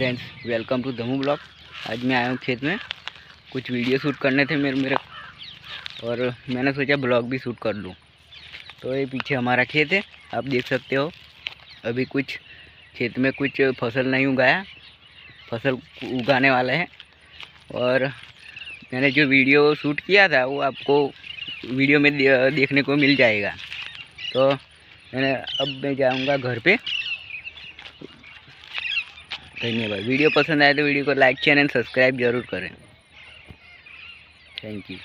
Friends, welcome to Dhamu blog. आज मैं आया हूँ खेत में, कुछ वीडियो शूट करने थे मेरे और मैंने सोचा ब्लॉग भी शूट कर लूँ। तो ये पीछे हमारा खेत है, आप देख सकते हो। अभी कुछ खेत में कुछ फसल नहीं उगाया, फसल उगाने वाला है। और मैंने जो वीडियो शूट किया था वो आपको वीडियो में देखने को मिल जाएगा। तो अब मैं जाऊँगा घर पे। धन्यवाद। वीडियो पसंद आए तो वीडियो को लाइक, चैनल सब्सक्राइब जरूर करें। Thank you.